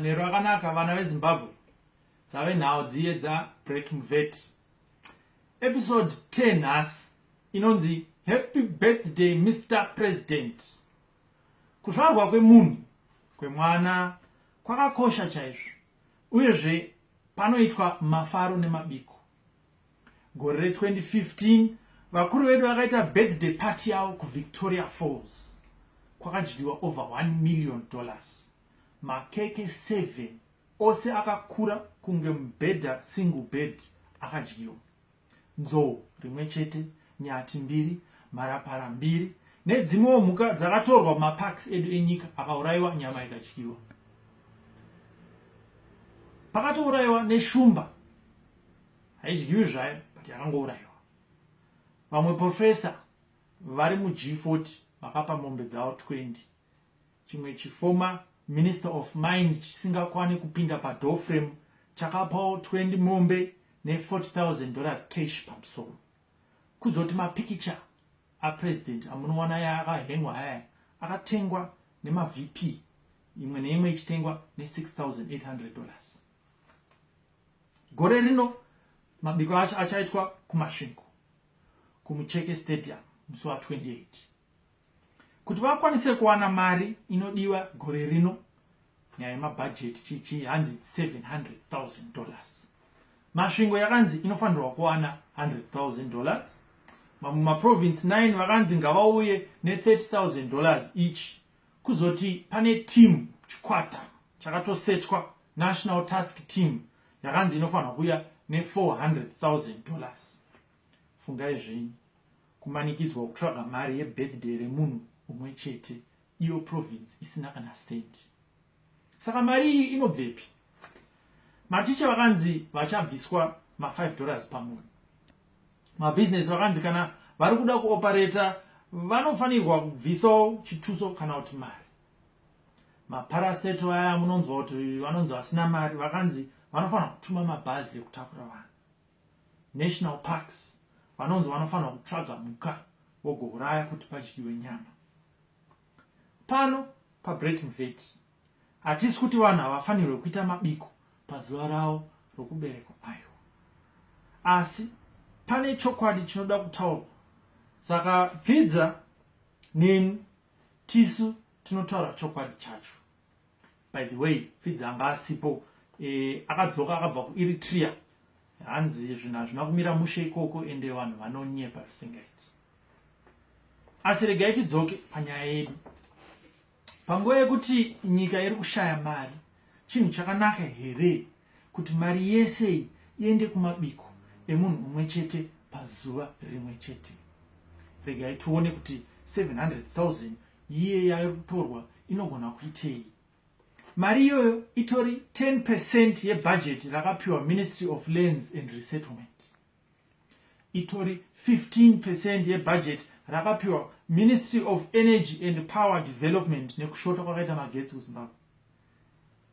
Nero akanaka vana veZimbabwe dzave nhau dziye breaking vet episode 10 nhasi inonzi Happy Birthday Mr. President. Kuzvarwa kwemunhu kwemwana kwakakosha chaizvo uyezve panoitwa mafaro nemabiko. Gore 2015 vakuru vedu vakaita birthday party yavo kuVictoria Falls. Kwakadyiwa over $1 million. Makeke 7 ose akakura kunge mubhedha single bed akadyiwa. Nzou rimwe chete, nyati 2, mharapara 2 nedzimwewo mhuka dzakatorwa mumaparks edu enyika akaurayiwa nyama ikadyiwa. Pakatourayiwa neshumba haidyiwi zvayo but yakangourayiwa. Vamwe professor vari muG40 vakapa mombe dzavo 20. Chimwe chifoma Minister of Mines chisingakwani kupinda padoor frame chakapawo 20 mombe ne$40,000 cash pamusoro. Kuzoti mapikicha apresident amunowana yakahengwa haya akatengwa nemaVP, imwe neimwe ichitengwa ne$6,800. Gore rino mabiko acho achaitwa kumasvingo kumucheke stadium musi wa28. Kuti vakwanise kuwana mari inodiwa gore rino nyaya yemabudget chichi hanzi $700,000. Masvingo yakanzi inofanirwa kuwana $100,000. Mamwe maprovince 9 vakanzi ngavauye ne$30,000 each. Kuzoti pane team chikwata chakatosetwa National Task Team yakanzi inofanirwa kuya ne$400,000. Fungai zvenyu kumanikidzwa kutsvaga mari yebirthday remunhu umwe chete iyo province isina kana senti. Saka mari iyi inobvepi? Maticha vakanzi vachabviswa $5 pamunhu. Mabusiness vakanzi kana vari kuda kuoperata vanofanirwa kubvisawo chituso kana kuti mari. Maparastato aya munonzwa kuti vanonzi vasina mari vakanzi vanofanira kutuma mabhazi ekutakura vanhu. National Parks vanonzi vanofanira kutsvaga mhuka vogouraya kuti padyiwe nyama. Pano pabreaking vet hatisi kuti vanhu havafanirwe kuita mabiko pazuva ravo rokuberekwa ayo, asi pane chokwadi chinoda kutaurwa. Saka bvidza neni tisu tinotaura chokwadi chacho. By the way, bvidza anga asipo akadzoka akabva kuEritrea. Hanzi zvinhu hazvina kumira mushe ikoko ende vanhu vanonyepa zvisingaiti. Asi regai tidzoke panyaya yedu. Panguva yekuti nyika iri kushaya mari, chinhu chakanaka here kuti mari yese iende kumabiko emunhu umwe chete pazuva rimwe chete. Regai tuone kuti 700,000 iye yairi kutorwa inogona kuitei. Mari iyoyo itori 10% yebudget rakapiwa Ministry of Lands and Resettlement. Itori 15% yebudget rakapiwa Ministry of Energy and Power Development nekushota kwakaita magetsi kuZimbabwe.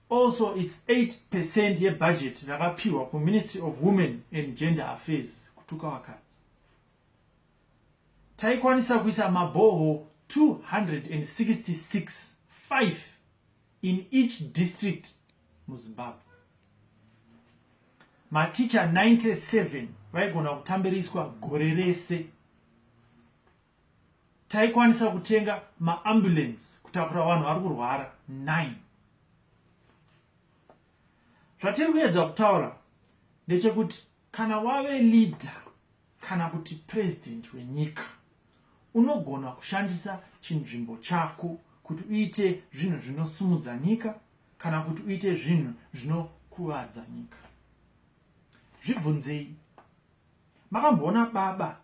Also it's 8% yebudget rakapiwa kuMinistry of Women and Gender Affairs kutuka vakadzi. Taikwanisa kuisa maboho 266, 5 in each district muZimbabwe. Maticha 97 vaigona kutambiriswa gore rese. Taikwanisa kutenga maambulance kutakura vanhu vari kurwara 9. Zvatiri kuedza kutaura ndechekuti kana wave leader kana kuti president wenyika unogona kushandisa chinzvimbo chako kuti uite zvinhu zvinosumudza nyika kana kuti uite zvinhu zvinokuvadza nyika. Zvibvunzei, makamboona baba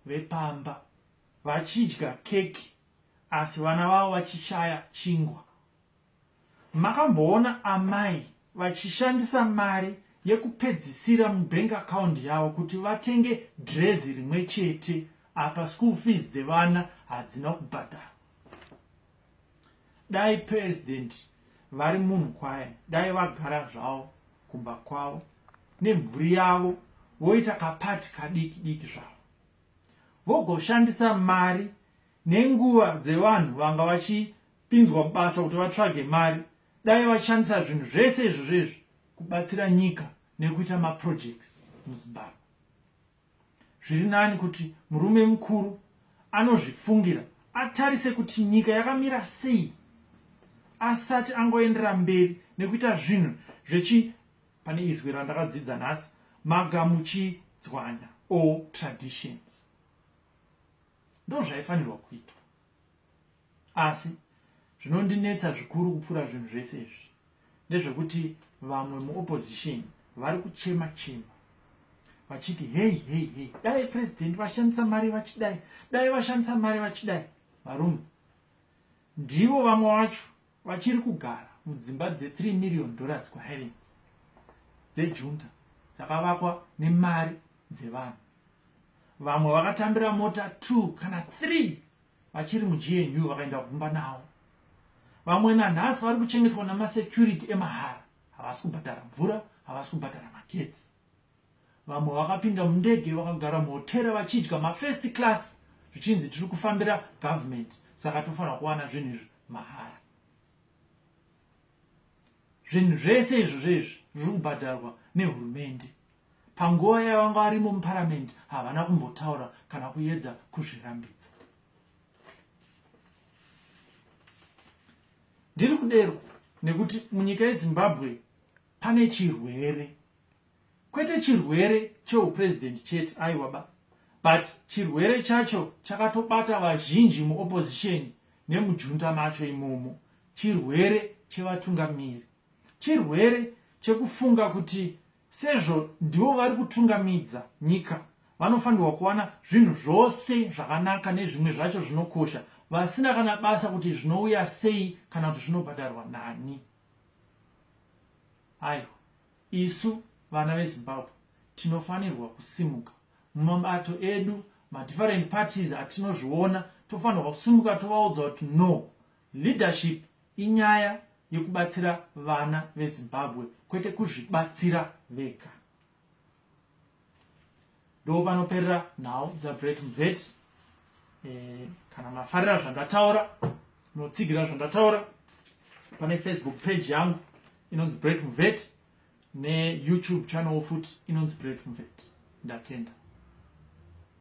vepamba vachidya keki asi vana vavo vachishaya chingwa? Makamboona amai vachishandisa mari yekupedzisira mubank account yavo kuti vatenge dress rimwe chete apa school fees dzevana hadzina kubhadhara? Dai president vari munhu kwaye, dai vagara zvavo kumba kwavo nemhuri yavo voita kapati kadiki diki zvavo, vogoshandisa mari nenguva dzevanhu vanga vachipinzwa mubasa kuti vatsvage mari dai vachishandisa zvinhu zvese izvozvezvi kubatsira nyika nekuita maprojects muZimbabwe. Zviri nani kuti murume mukuru anozvifungira atarise kuti nyika yakamira sei asati angoendera mberi nekuita zvinhu zvechi pane izwi randakadzidza nhasi magamuchidzwanya or traditions. Ndo zvaifanirwa kuitwa. Asi zvinondinetsa zvikuru kupfuura zvinhu zvese izvi ndezvekuti vamwe muopposition vari kuchema vachiti hey, dai president vashandisa mari vachidai, dai vashandisa mari vachidai. Varume, ndivo vamwe vacho vachiri kugara mudzimba $3 million kwaHerens dzejunta dzakavakwa nemari dzevanhu. Vamwe vakatambira mota 2 kana 3 vachiri muGNU vakaenda kugumba nawo. Vamwe nanhasi vari kuchengetwa namasecurity emahara, havasi kubhadhara mvura, havasi kubhadhara magetsi. Vamwe vakapinda mundege vakagara muhotera vachidya mafirst class zvichinzi tiri kufambira government, saka tofanira kuwana zvinhu izvi mahara. Zvinhu zvese izvozvezvi zviri kubhadharwa nehurumende. Panguva yavanga varimo muparamendi havana kumbotaura kana kuedza kuzvirambidza. Ndiri kudero nekuti munyika yeZimbabwe pane chirwere. Kwete chirwere cheupresident chete aiwaba, but chirwere chacho chakatobata vazhinji muopposition nemujunta macho imomo. Chirwere chevatungamiri. Chirwere chekufunga kuti sezvo ndivo vari kutungamidza nyika, vanofanirwa kuwana zvinhu zvose zvakanaka nezvimwe zvacho zvinokosha, vasina kana basa kuti zvinouya sei kana kuti zvinobhadharwa nani. Aiwa, isu vana veZimbabwe tinofanirwa kusimuka mumabato edu, madifferent parties atinozviona, tofanirwa kusimuka tovaudza kuti no, leadership inyaya yekubatsira vana veZimbabwe, kwete kuzvibatsira vega. Ndo panoperera nhau dzaBrett Mvet. Kana mafarira zvandataura, munotsigira zvandataura, pane Facebook page yangu inonzi Brett Mvet, neYouTube channel futi inonzi Brett Mvet. Ndatenda.